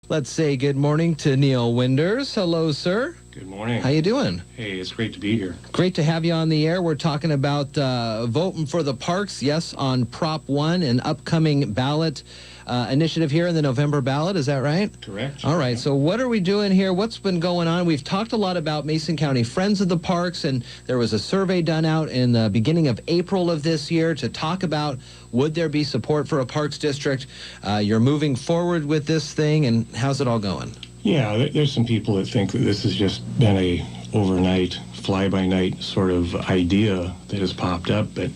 Let's say good morning to Neal Winders. Hello, sir. Good morning. How you doing? Hey, it's great to be here. Great to have you on the air. We're talking about voting for the parks, yes, on Prop 1, an upcoming ballot initiative here in the November ballot. Is that right? Correct. All right. So what are we doing here? What's been going on? We've talked a lot about Mason County Friends of the Parks, and there was a survey done out in the beginning of April of this year to talk about would there be support for a parks district. You're moving forward with this thing, and how's it all going? Yeah, there's some people that think that this has just been a overnight, fly-by-night sort of idea that has popped up, but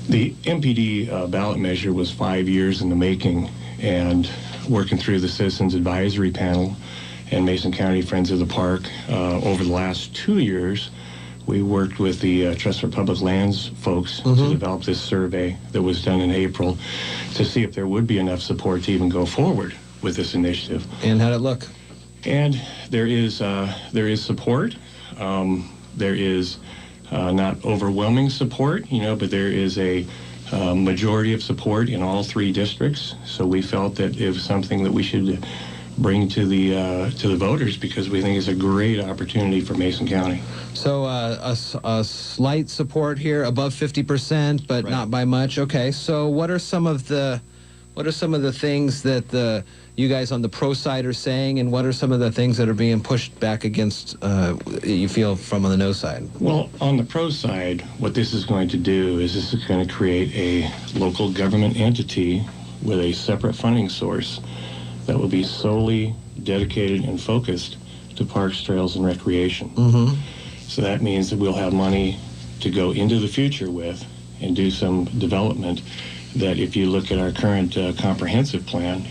the MPD ballot measure was 5 years in the making, and working through the Citizens Advisory Panel and Mason County Friends of the Park over the last 2 years, we worked with the Trust for Public Lands folks to develop this survey that was done in April to see if there would be enough support to even go forward with this initiative. And how'd it look? And there is support. There is not overwhelming support, but there is a majority of support in all three districts. So we felt that it was something that we should bring to the voters because we think it's a great opportunity for Mason County. So a slight support here, above 50%, but not by much. Okay. So what are some of the things that you guys on the pro side are saying, and what are some of the things that are being pushed back against, you feel, from on the no side? Well, on the pro side, what this is going to do is this is going to create a local government entity with a separate funding source that will be solely dedicated and focused to parks, trails, and recreation. So that means that we'll have money to go into the future with and do some development that if you look at our current comprehensive plan,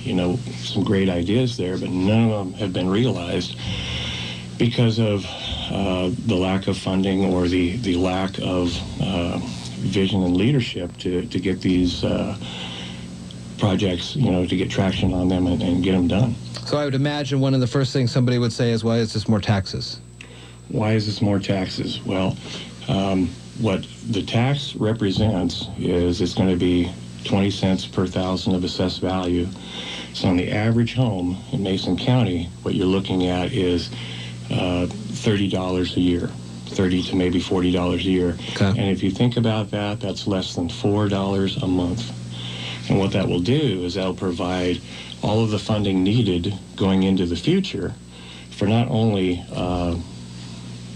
some great ideas there, but none of them have been realized because of the lack of funding or the lack of vision and leadership to get these projects, to get traction on them and get them done. So I would imagine one of the first things somebody would say is, why is this more taxes? Why is this more taxes? Well, what the tax represents is it's going to be 20 cents per thousand of assessed value. So on the average home in Mason County, what you're looking at is $30 a year, $30 to maybe $40 a year. Okay. And if you think about that, that's less than $4 a month. And what that will do is that'll provide all of the funding needed going into the future for not only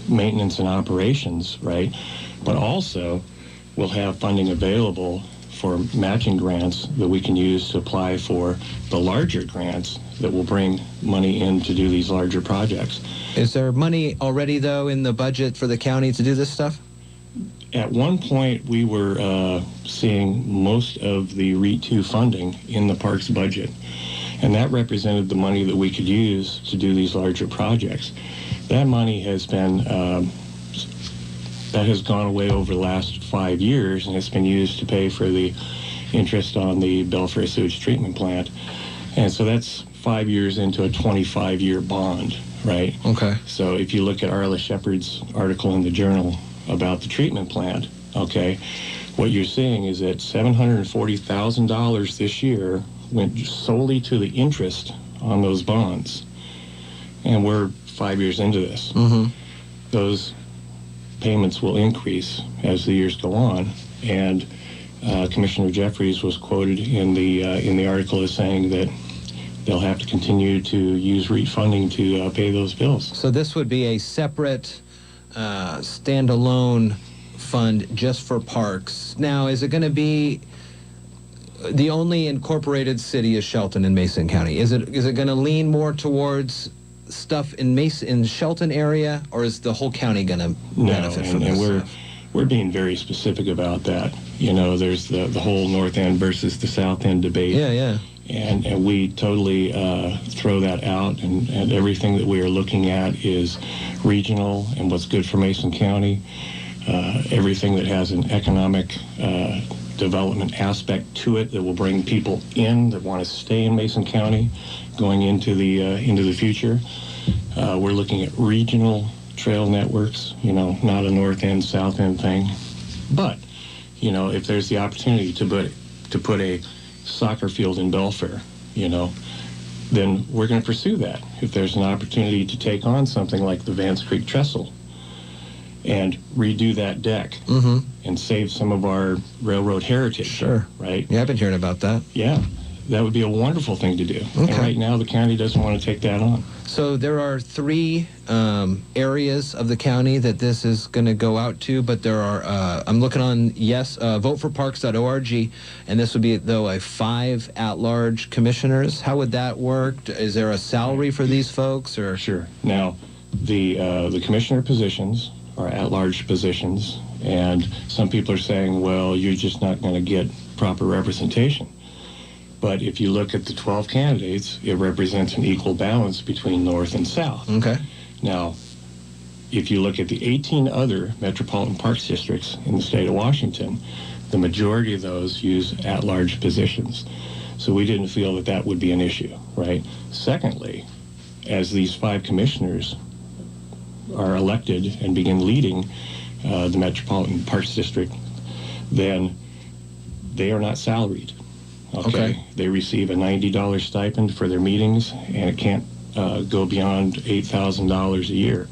maintenance and operations, right, but also we'll have funding available for matching grants that we can use to apply for the larger grants that will bring money in to do these larger projects. Is there money already, though, in the budget for the county to do this stuff? At one point, we were seeing most of the REIT 2 funding in the parks budget, and that represented the money that we could use to do these larger projects. That money has been that has gone away over the last 5 years, and it's been used to pay for the interest on the Belfair sewage treatment plant. And so that's 5 years into a 25-year bond, right? Okay. So if you look at Arla Shepard's article in the Journal about the treatment plant, okay, what you're seeing is that $740,000 this year went solely to the interest on those bonds. And we're 5 years into this. Those payments will increase as the years go on, and Commissioner Jeffries was quoted in the article as saying that they'll have to continue to use REIT funding to pay those bills. So this would be a separate standalone fund just for parks. Now, is it going to be the only incorporated city is Shelton in Mason County? Is it going to lean more towards stuff in Shelton area, or is the whole county going to benefit from this? And we're being very specific about that. There's the whole north end versus the south end debate. Yeah. And we totally throw that out, and everything that we are looking at is regional and what's good for Mason County. Everything that has an economic development aspect to it that will bring people in that want to stay in Mason County going into the future. We're looking at regional trail networks, not a north end, south end thing. But, if there's the opportunity to put a soccer field in Belfair, then we're going to pursue that. If there's an opportunity to take on something like the Vance Creek Trestle and redo that deck and save some of our railroad heritage. Sure. Right? Yeah, I've been hearing about that. Yeah. That would be a wonderful thing to do. Okay. And right now, the county doesn't want to take that on. So there are 3 areas of the county that this is going to go out to, but there are, I'm looking on, voteforparks.org, and this would be, though, 5 at-large commissioners. How would that work? Is there a salary for these folks? Or Sure. Now, the commissioner positions are at-large positions, and some people are saying, well, you're just not going to get proper representation. But if you look at the 12 candidates, it represents an equal balance between North and South. Okay. Now, if you look at the 18 other metropolitan parks districts in the state of Washington, the majority of those use at-large positions. So we didn't feel that that would be an issue, right? Secondly, as these 5 commissioners are elected and begin leading the Metropolitan Parks District, then they are not salaried. Okay. They receive a $90 stipend for their meetings, and it can't go beyond $8,000 a year.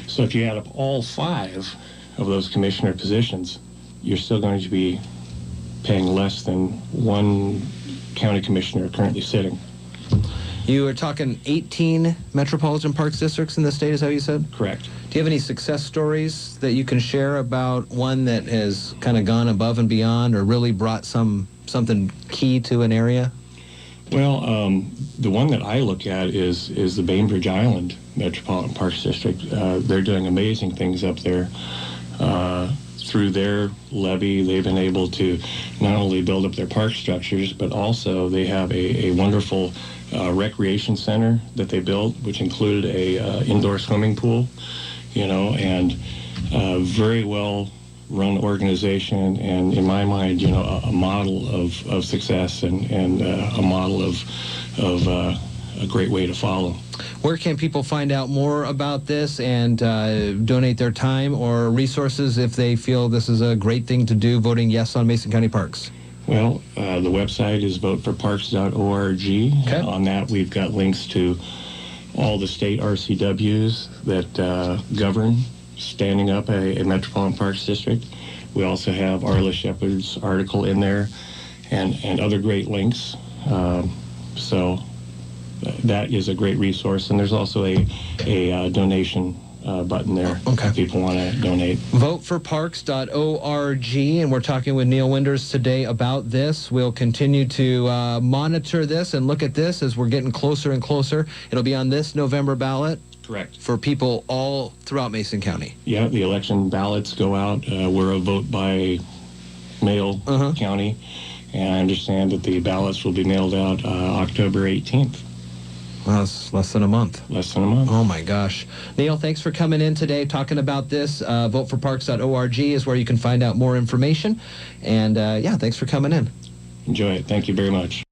So if you add up all 5 of those commissioner positions, you're still going to be paying less than one county commissioner currently sitting. You were talking 18 metropolitan parks districts in the state, is that what you said? Correct. Do you have any success stories that you can share about one that has kind of gone above and beyond or really brought something key to an area? Well, the one that I look at is the Bainbridge Island Metropolitan Parks District. They're doing amazing things up there. Through their levy, they've been able to not only build up their park structures, but also they have a wonderful recreation center that they built, which included a indoor swimming pool, and very well run organization, and in my mind, a model of success and a model of a great way to follow. Where can people find out more about this and donate their time or resources if they feel this is a great thing to do, voting yes on Mason County Parks? Well, the website is voteforparks.org. Okay. On that, we've got links to all the state RCWs that govern standing up a Metropolitan Parks District. We also have Arla Shepard's article in there and other great links. So that is a great resource. And there's also a donation button there if people want to donate. Voteforparks.org, and we're talking with Neal Winders today about this. We'll continue to monitor this and look at this as we're getting closer and closer. It'll be on this November ballot. Correct. For people all throughout Mason County. Yeah, the election ballots go out. We're a vote by mail county, and I understand that the ballots will be mailed out October 18th. Well, that's less than a month. Less than a month. Oh, my gosh. Neal, thanks for coming in today talking about this. Voteforparks.org is where you can find out more information. And, yeah, thanks for coming in. Enjoy it. Thank you very much.